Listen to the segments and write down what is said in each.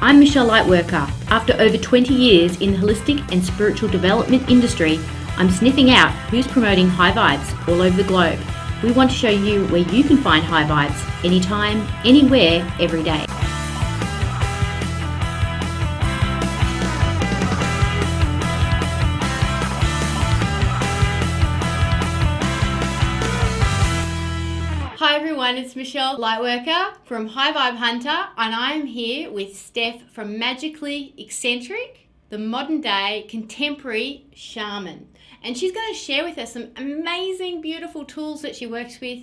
I'm Michelle Lightworker. After over 20 years in the holistic and spiritual development industry, I'm sniffing out who's promoting high vibes all over the globe. We want to show you where you can find high vibes anytime, anywhere, every day. Hi everyone, it's Michelle Lightworker from High Vibe Hunter, and I'm here with Steph from Magically Eccentric, the modern day contemporary shaman. And she's going to share with us some amazing, beautiful tools that she works with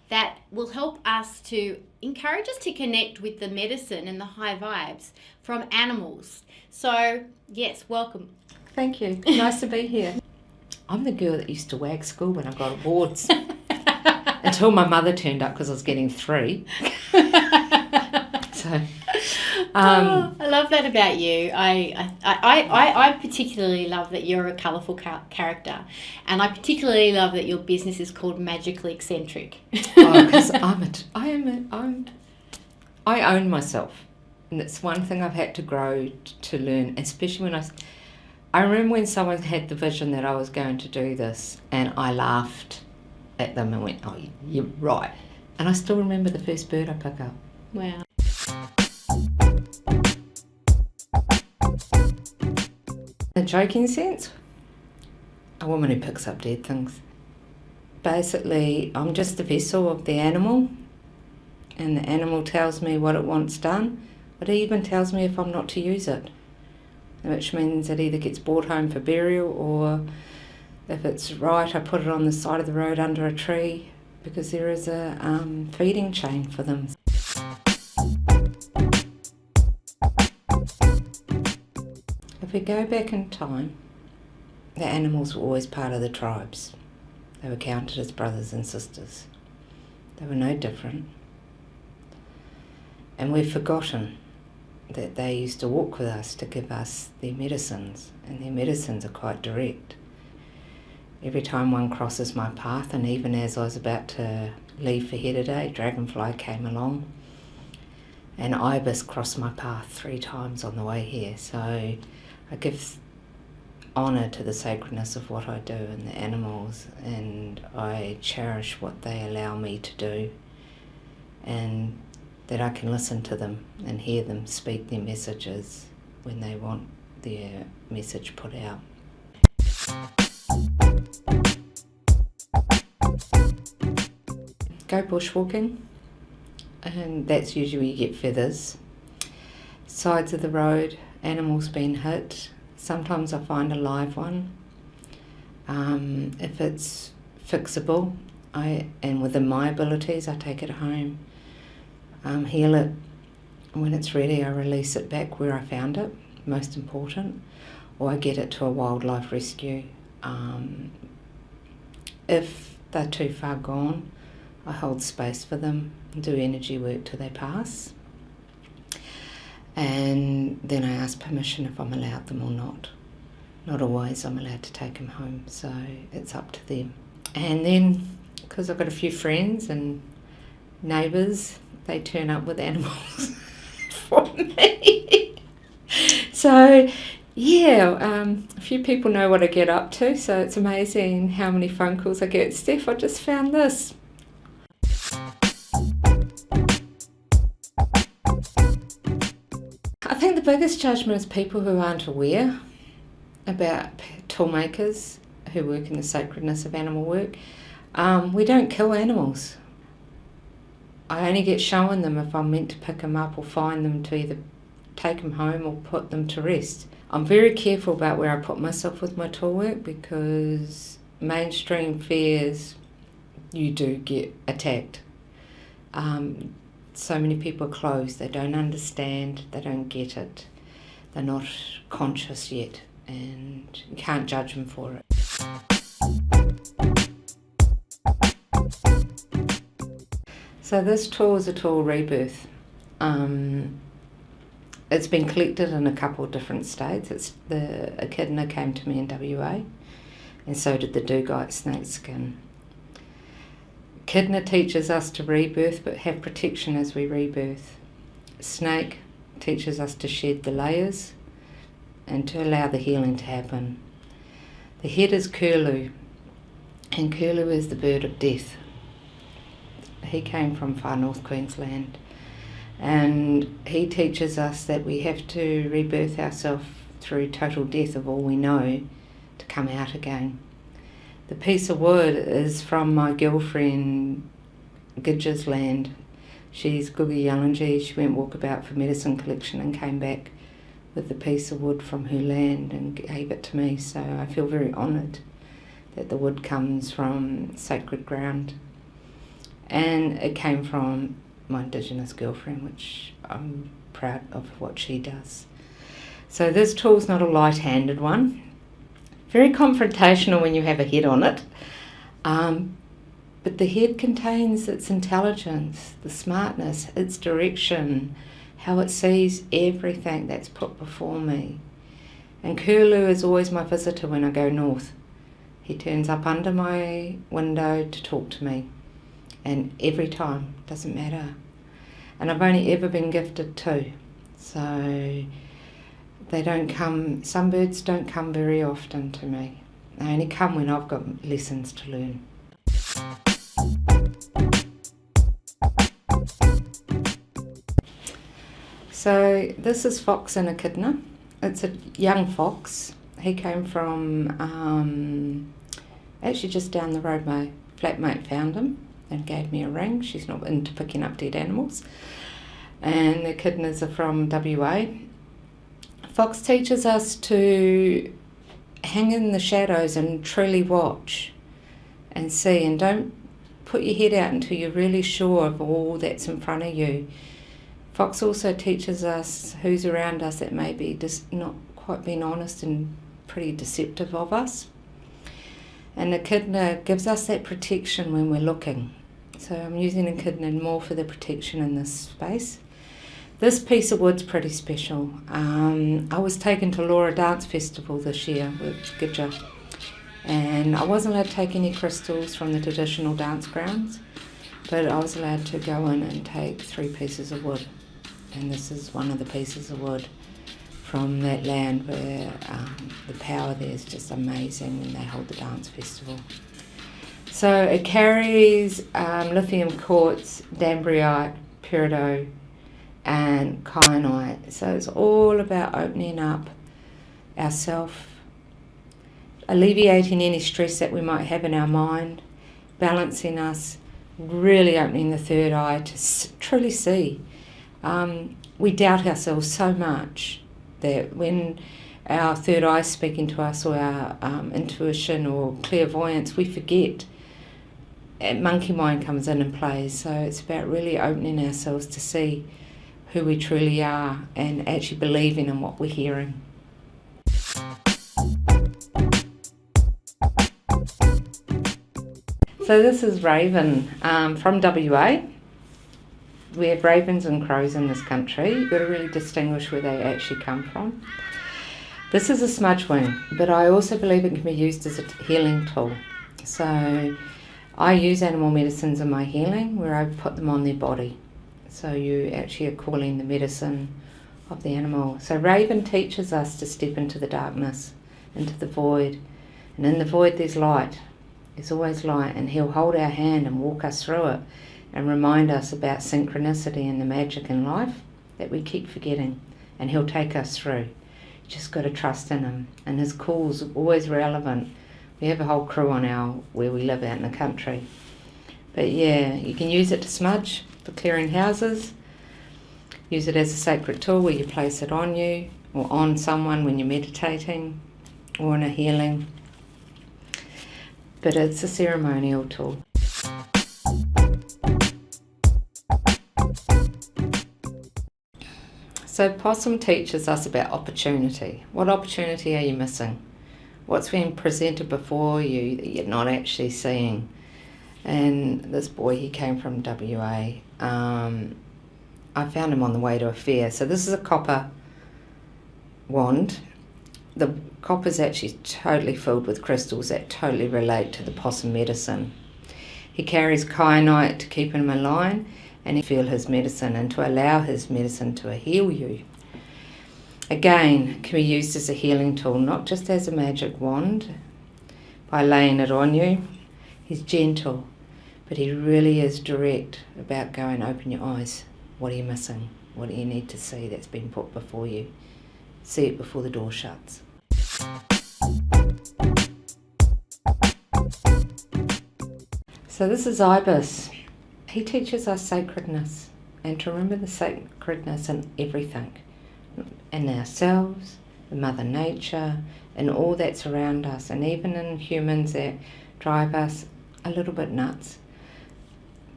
that will help us to encourage us to connect with the medicine and the high vibes from animals. So, yes, welcome. Thank you. Nice to be here. I'm the girl that used to wag school when I got awards. Until my mother turned up because I was getting 3. So, I love that about you. I particularly love that you're a colourful character, and I particularly love that your business is called Magically Eccentric. Because I own myself, and it's one thing I've had to grow to learn, especially when I remember when someone had the vision that I was going to do this, and I laughed at them and went, "Oh, you're right." And I still remember the first bird I picked up. Wow. In a joking sense, a woman who picks up dead things. Basically, I'm just the vessel of the animal, and the animal tells me what it wants done, but it even tells me if I'm not to use it, which means it either gets brought home for burial, or if it's right, I put it on the side of the road under a tree, because there is a feeding chain for them. If we go back in time, the animals were always part of the tribes. They were counted as brothers and sisters. They were no different. And we've forgotten that they used to walk with us to give us their medicines, and their medicines are quite direct. Every time one crosses my path, and even as I was about to leave for here today, dragonfly came along, and ibis crossed my path 3 times on the way here. So I give honour to the sacredness of what I do and the animals, and I cherish what they allow me to do, and that I can listen to them and hear them speak their messages when they want their message put out. Go bushwalking, and that's usually where you get feathers. Sides of the road, animals being hit. Sometimes I find a live one. If it's fixable, and within my abilities, I take it home, heal it. When it's ready, I release it back where I found it, most important, or I get it to a wildlife rescue. If they're too far gone, I hold space for them and do energy work till they pass. And then I ask permission if I'm allowed them or not. Not always I'm allowed to take them home, so it's up to them. And then, because I've got a few friends and neighbours, they turn up with animals for me. So, yeah, a few people know what I get up to, so it's amazing how many phone calls I get. Steph, I just found this. I think the biggest judgment is people who aren't aware about tool makers who work in the sacredness of animal work. We don't kill animals. I only get shown them if I'm meant to pick them up or find them to either take them home or put them to rest. I'm very careful about where I put myself with my tool work, because mainstream fairs, you do get attacked. So many people are closed, they don't understand, they don't get it, they're not conscious yet, and you can't judge them for it. So this tool is a tool rebirth. It's been collected in a couple of different states. The echidna came to me in WA, and so did the dugite snake skin. Echidna teaches us to rebirth, but have protection as we rebirth. Snake teaches us to shed the layers and to allow the healing to happen. The head is curlew, and curlew is the bird of death. He came from far north Queensland, and he teaches us that we have to rebirth ourselves through total death of all we know to come out again. The piece of wood is from my girlfriend Gidge's land. She's Gugi Yallinji. She went walkabout for medicine collection and came back with the piece of wood from her land and gave it to me. So I feel very honoured that the wood comes from sacred ground. And it came from my Indigenous girlfriend, which I'm proud of what she does. So this tool's not a light-handed one. Very confrontational when you have a head on it. But the head contains its intelligence, the smartness, its direction, how it sees everything that's put before me. And curlew is always my visitor when I go north. He turns up under my window to talk to me. And every time, doesn't matter. And I've only ever been gifted two. So they don't come, some birds don't come very often to me. They only come when I've got lessons to learn. So this is fox and echidna. It's a young fox. He came from actually just down the road. My flatmate found him and gave me a ring. She's not into picking up dead animals. And the echidnas are from WA. Fox teaches us to hang in the shadows and truly watch and see, and don't put your head out until you're really sure of all that's in front of you. Fox also teaches us who's around us that may be just not quite being honest and pretty deceptive of us. And echidna gives us that protection when we're looking. So I'm using echidna more for the protection in this space. This piece of wood's pretty special. I was taken to Laura Dance Festival this year with Gidja, and I wasn't allowed to take any crystals from the traditional dance grounds, but I was allowed to go in and take 3 pieces of wood. And this is one of the pieces of wood from that land where the power there is just amazing when they hold the dance festival. So it carries lithium quartz, dendrite, peridot, and kyanite. So it's all about opening up ourselves, alleviating any stress that we might have in our mind, balancing us, really opening the third eye to truly see. We doubt ourselves so much that when our third eye is speaking to us, or our intuition or clairvoyance, we forget. And monkey mind comes in and plays. So it's about really opening ourselves to see who we truly are and actually believing in what we're hearing. So this is Raven from WA. We have ravens and crows in this country. You've got to really distinguish where they actually come from. This is a smudge wing, but I also believe it can be used as a healing tool. So I use animal medicines in my healing where I put them on their body. So you actually are calling the medicine of the animal. So Raven teaches us to step into the darkness, into the void. And in the void there's light. There's always light, and he'll hold our hand and walk us through it and remind us about synchronicity and the magic in life that we keep forgetting, and he'll take us through. You just got to trust in him, and his call's always relevant. We have a whole crew on where we live out in the country. But yeah, you can use it to smudge, for clearing houses. Use it as a sacred tool where you place it on you or on someone when you're meditating or in a healing. But it's a ceremonial tool. So possum teaches us about opportunity. What opportunity are you missing? What's being presented before you that you're not actually seeing? And this boy, he came from WA. I found him on the way to a fair. So this is a copper wand. The copper's actually totally filled with crystals that totally relate to the possum medicine. He carries kyanite to keep him in line, and feel his medicine and to allow his medicine to heal you. Again, can be used as a healing tool, not just as a magic wand by laying it on you. He's gentle, but he really is direct about going, open your eyes. What are you missing? What do you need to see that's been put before you? See it before the door shuts. So this is Ibis. He teaches us sacredness and to remember the sacredness in everything. In ourselves, in Mother Nature, in all that's around us, and even in humans that drive us a little bit nuts.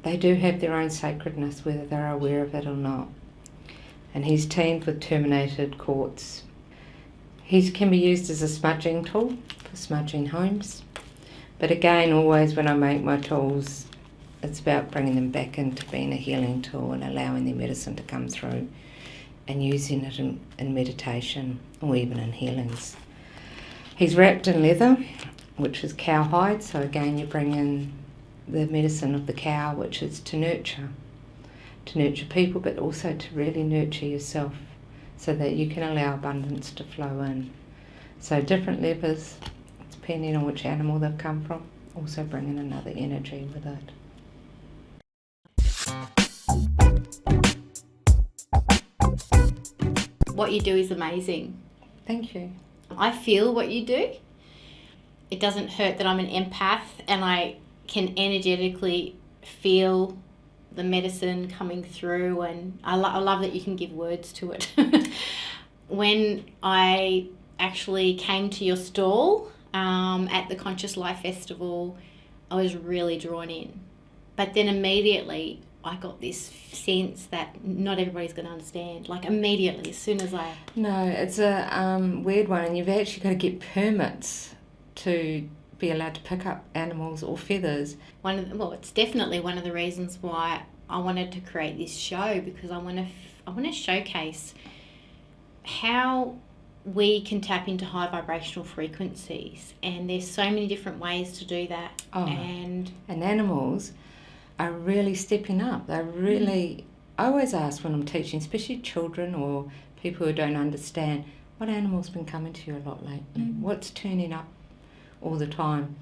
They do have their own sacredness, whether they're aware of it or not. And he's teamed with terminated quartz. He can be used as a smudging tool for smudging homes. But again, always when I make my tools, it's about bringing them back into being a healing tool and allowing their medicine to come through and using it in meditation or even in healings. He's wrapped in leather, which is cowhide, so again you bring in the medicine of the cow, which is to nurture people, but also to really nurture yourself so that you can allow abundance to flow in. So different levers, depending on which animal they've come from, also bring in another energy with it. What you do is amazing. Thank you. I feel what you do. It doesn't hurt that I'm an empath and I can energetically feel the medicine coming through, and I love that you can give words to it. When I actually came to your stall at the Conscious Life Festival, I was really drawn in. But then immediately I got this sense that not everybody's going to understand. Like immediately, as soon as I... No, it's a weird one, and you've actually got to get permits to be allowed to pick up animals or feathers. It's definitely one of the reasons why I wanted to create this show, because I want to showcase how we can tap into high vibrational frequencies, and there's so many different ways to do that. And animals are really stepping up. They're really... I always ask when I'm teaching, especially children or people who don't understand, what animal's been coming to you a lot lately? What's turning up all the time?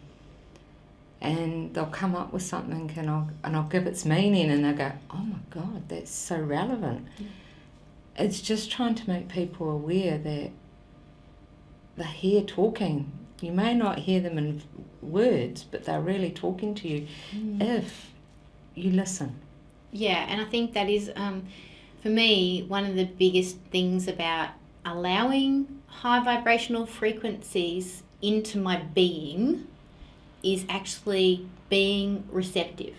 And they'll come up with something, and I'll give its meaning, and they'll go, oh my God, that's so relevant. It's just trying to make people aware that they're here talking. You may not hear them in words, but they're really talking to you if you listen. Yeah, and I think that is, for me, one of the biggest things about allowing high vibrational frequencies into my being is actually being receptive.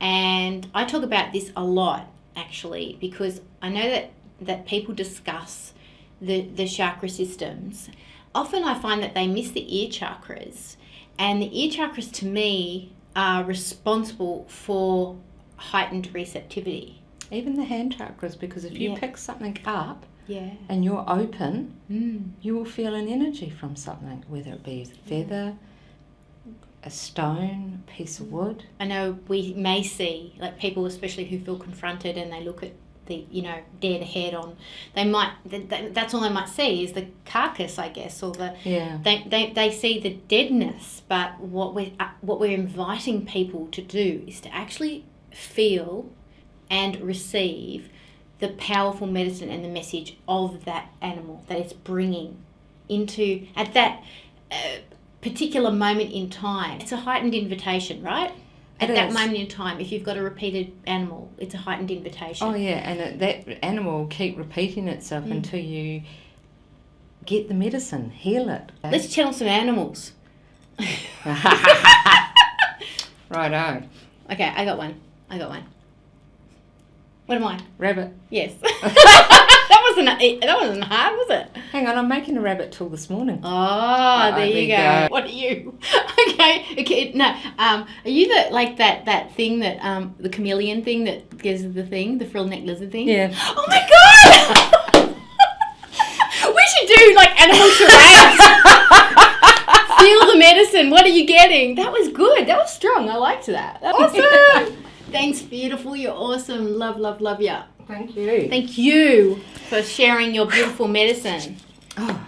And I talk about this a lot, actually, because I know that people discuss the chakra systems. Often I find that they miss the ear chakras, and the ear chakras to me are responsible for heightened receptivity. Even the hand chakras, because if you pick something up Yeah. and you're open, you will feel an energy from something, whether it be a feather, a stone, a piece of wood. I know we may see, like people especially who feel confronted and they look at the, dead head on, they might, that's all they might see is the carcass, I guess, or the, they see the deadness, but what we're inviting people to do is to actually feel and receive the powerful medicine and the message of that animal that it's bringing into, at that particular moment in time. It's a heightened invitation, right? At that moment in time, if you've got a repeated animal, it's a heightened invitation. Oh yeah, and that animal will keep repeating itself until you get the medicine, heal it. Let's channel some animals. Righto. Okay, I got one. What am I? Rabbit. Yes. That wasn't hard, was it? Hang on, I'm making a rabbit tool this morning. Oh, there you go. What are you? Okay. No. Are you that thing that the chameleon thing that gives the thing, the frill neck lizard thing? Yeah. Oh my God! We should do like animal charades. Feel the medicine. What are you getting? That was good. That was strong. I liked that. That was awesome. Thanks, beautiful. You're awesome. Love, love, love you. Thank you. Thank you for sharing your beautiful medicine. Oh,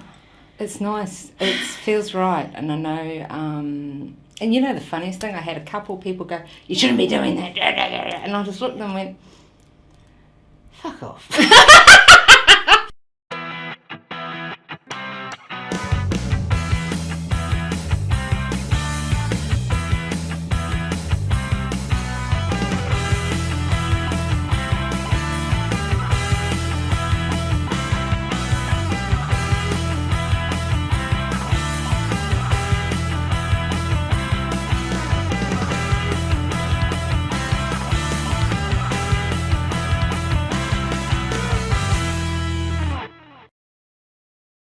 it's nice. It feels right. And I know, and you know the funniest thing, I had a couple people go, you shouldn't be doing that. And I just looked at them and went, fuck off.